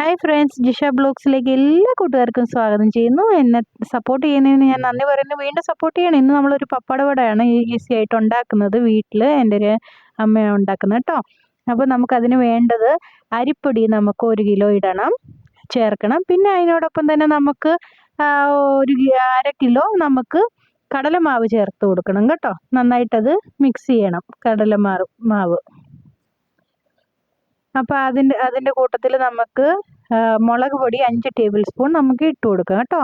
Hi friends, Jisha ബ്ലോഗ്സിലേക്ക് എല്ലാ കൂട്ടുകാർക്കും സ്വാഗതം ചെയ്യുന്നു. എന്നെ സപ്പോർട്ട് ചെയ്യുന്നതിന് ഞാൻ നന്ദി പറയുന്നു. വീണ്ടും സപ്പോർട്ട് ചെയ്യണം. ഇന്ന് നമ്മളൊരു പപ്പടവടയാണ് ഈസി ആയിട്ട് ഉണ്ടാക്കുന്നത്. വീട്ടിൽ എൻ്റെ ഒരു അമ്മയാണ് ഉണ്ടാക്കുന്നത് കേട്ടോ. അപ്പോൾ നമുക്കതിന് വേണ്ടത് അരിപ്പൊടി നമുക്ക് 1 കിലോ ചേർക്കണം. പിന്നെ അതിനോടൊപ്പം തന്നെ നമുക്ക് ഒരു 1/2 കിലോ നമുക്ക് കടലമാവ് ചേർത്ത് കൊടുക്കണം കേട്ടോ. നന്നായിട്ടത് മിക്സ് ചെയ്യണം മാവ്. അപ്പോൾ അതിൻ്റെ കൂട്ടത്തിൽ നമുക്ക് മുളക് പൊടി 5 ടേബിൾ സ്പൂൺ നമുക്ക് ഇട്ട് കൊടുക്കാം കേട്ടോ.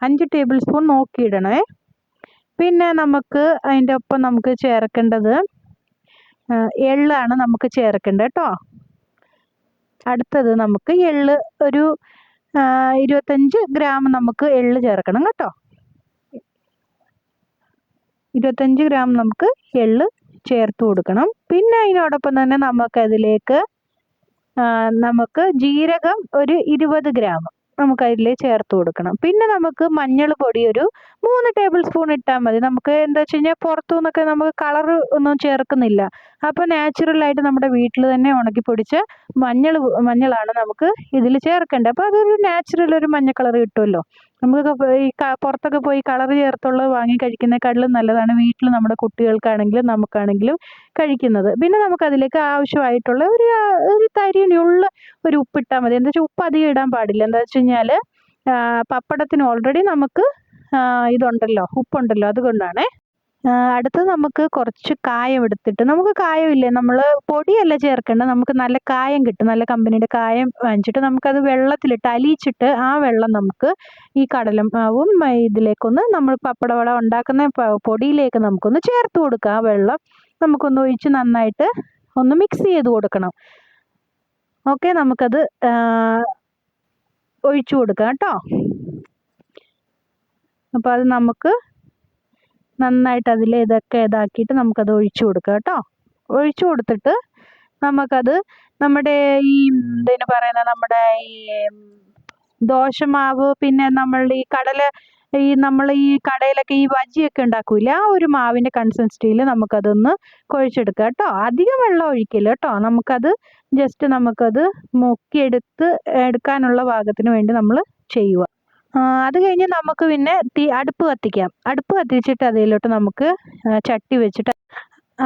5 ടേബിൾ സ്പൂൺ നോക്കിയിടണേ. പിന്നെ നമുക്ക് അതിൻ്റെ ഒപ്പം നമുക്ക് ചേർക്കേണ്ടത് എള്ളാണ് നമുക്ക് ചേർക്കേണ്ടത് കേട്ടോ. അടുത്തത് നമുക്ക് എള്ള് ഒരു 25 ഗ്രാം നമുക്ക് എള്ള് ചേർക്കണം കേട്ടോ. 25 ഗ്രാം നമുക്ക് എള്ള് ചേർത്ത് കൊടുക്കണം. പിന്നെ അതിനോടൊപ്പം തന്നെ നമുക്കതിലേക്ക് നമുക്ക് ജീരകം ഒരു 20 ഗ്രാം നമുക്ക് അതിൽ ചേർത്ത് കൊടുക്കണം. പിന്നെ നമുക്ക് മഞ്ഞൾ പൊടി ഒരു 3 ടേബിൾ സ്പൂൺ ഇട്ടാൽ മതി. നമുക്ക് എന്താ വെച്ച് കഴിഞ്ഞാൽ പുറത്തു നിന്നൊക്കെ നമുക്ക് കളർ ഒന്നും ചേർക്കുന്നില്ല. അപ്പോൾ നാച്ചുറലായിട്ട് നമ്മുടെ വീട്ടിൽ തന്നെ ഉണക്കി പൊടിച്ച മഞ്ഞളാണ് നമുക്ക് ഇതിൽ ചേർക്കേണ്ടത്. അപ്പോൾ അതൊരു നാച്ചുറൽ ഒരു മഞ്ഞ കളർ കിട്ടുമല്ലോ. നമുക്ക് ഈ പുറത്തൊക്കെ പോയി കളർ ചേർത്തുള്ളത് വാങ്ങി കഴിക്കുന്നതിനേക്കാളും നല്ലതാണ് വീട്ടിൽ നമ്മുടെ കുട്ടികൾക്കാണെങ്കിലും നമുക്കാണെങ്കിലും കഴിക്കുന്നത്. പിന്നെ നമുക്കതിലേക്ക് ആവശ്യമായിട്ടുള്ള ഒരു തരിയുള്ള ഒരു ഉപ്പിട്ടാൽ മതി. എന്താ വെച്ചാൽ ഉപ്പ് അധികം ഇടാൻ പാടില്ല. എന്താ വെച്ച് കഴിഞ്ഞാൽ പപ്പടത്തിന് ഓൾറെഡി നമുക്ക് ഇതുണ്ടല്ലോ, ഉപ്പുണ്ടല്ലോ, അതുകൊണ്ടാണ്. അടുത്തത് നമുക്ക് കുറച്ച് കായം എടുത്തിട്ട്, നമുക്ക് കായമില്ലേ, നമ്മൾ പൊടിയല്ല ചേർക്കേണ്ടത്, നമുക്ക് നല്ല കായം കിട്ടും. നല്ല കമ്പനിയുടെ കായം വാങ്ങിച്ചിട്ട് നമുക്കത് വെള്ളത്തിലിട്ട് അലിയിച്ചിട്ട് ആ വെള്ളം നമുക്ക് ഈ കടലമാവും ഇതിലേക്കൊന്ന് നമ്മൾ പപ്പടവട ഉണ്ടാക്കുന്ന പൊടിയിലേക്ക് നമുക്കൊന്ന് ചേർത്ത് കൊടുക്കുക. ആ വെള്ളം നമുക്കൊന്ന് ഒഴിച്ച് നന്നായിട്ട് ഒന്ന് മിക്സ് ചെയ്ത് കൊടുക്കണം. ഓക്കെ, നമുക്കത് ഒഴിച്ചു കൊടുക്കാം കേട്ടോ. അപ്പോൾ അത് നമുക്ക് നന്നായിട്ട് അതിൽ ഇതൊക്കെ ഇതാക്കിയിട്ട് നമുക്കത് ഒഴിച്ചു കൊടുക്കാം കേട്ടോ. ഒഴിച്ചു കൊടുത്തിട്ട് നമുക്കത് നമ്മുടെ ഈ എന്തിനു പറയുന്നത്, നമ്മുടെ ഈ ദോശമാവ്, പിന്നെ നമ്മളുടെ നമ്മൾ ഈ കടയിലൊക്കെ ഈ ബജിയൊക്കെ ഉണ്ടാക്കൂല, ആ ഒരു മാവിൻ്റെ കൺസിസ്റ്റൻസിയിൽ നമുക്കതൊന്ന് കുഴച്ചെടുക്കുക കേട്ടോ. അധികം വെള്ളം ഒഴിക്കില്ല കേട്ടോ. നമുക്കത് ജസ്റ്റ് നമുക്കത് എടുക്കാനുള്ള പാകത്തിന് വേണ്ടി നമ്മൾ ചെയ്യുക. അത് കഴിഞ്ഞ് നമുക്ക് പിന്നെ അടുപ്പ് കത്തിക്കാം. അടുപ്പ് കത്തിച്ചിട്ട് അതിലോട്ട് നമുക്ക് ചട്ടി വെച്ചിട്ട്,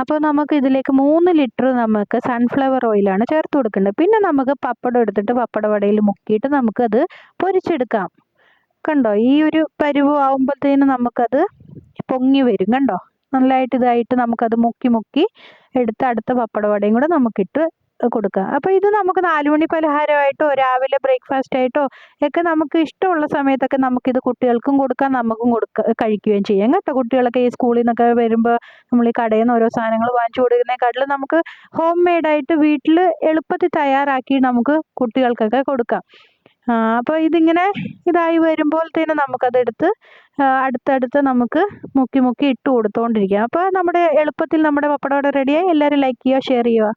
അപ്പോൾ നമുക്ക് ഇതിലേക്ക് 3 ലിറ്റർ നമുക്ക് സൺഫ്ലവർ ഓയിലാണ് ചേർത്ത് കൊടുക്കേണ്ടത്. പിന്നെ നമുക്ക് പപ്പടം എടുത്തിട്ട് പപ്പടവടയിൽ മുക്കിയിട്ട് നമുക്കത് പൊരിച്ചെടുക്കാം. കണ്ടോ, ഈ ഒരു പരുവ് ആകുമ്പോഴത്തേനും നമുക്കത് പൊങ്ങി വരും. കണ്ടോ, നല്ലതായിട്ട് ഇതായിട്ട് നമുക്കത് മുക്കി എടുത്ത് അടുത്ത പപ്പടവടയും കൂടെ നമുക്കിട്ട് കൊടുക്കുക. അപ്പോൾ ഇത് നമുക്ക് 4 മണി പലഹാരമായിട്ടോ രാവിലെ ബ്രേക്ക്ഫാസ്റ്റ് ആയിട്ടോ ഒക്കെ നമുക്ക് ഇഷ്ടമുള്ള സമയത്തൊക്കെ നമുക്കിത് കുട്ടികൾക്കും കൊടുക്കാം, നമുക്കും കഴിക്കുകയും ചെയ്യാം കേട്ടോ. കുട്ടികളൊക്കെ ഈ സ്കൂളിൽ നിന്നൊക്കെ വരുമ്പോൾ നമ്മൾ ഈ കടയിൽ നിന്ന് ഓരോ സാധനങ്ങൾ വാങ്ങിച്ചു കൊടുക്കുന്നതിനെക്കാട്ടിലും നമുക്ക് ഹോം മെയ്ഡായിട്ട് വീട്ടിൽ എളുപ്പത്തിൽ തയ്യാറാക്കി നമുക്ക് കുട്ടികൾക്കൊക്കെ കൊടുക്കാം. അപ്പോൾ ഇതിങ്ങനെ ഇതായി വരുമ്പോഴത്തേനും നമുക്കതെടുത്ത് അടുത്തടുത്ത് നമുക്ക് മുക്കി ഇട്ട് കൊടുത്തുകൊണ്ടിരിക്കാം. അപ്പോൾ നമ്മുടെ എളുപ്പത്തിൽ നമ്മുടെ പപ്പടവട റെഡിയായി. എല്ലാവരും ലൈക്ക് ചെയ്യുക, ഷെയർ ചെയ്യുക.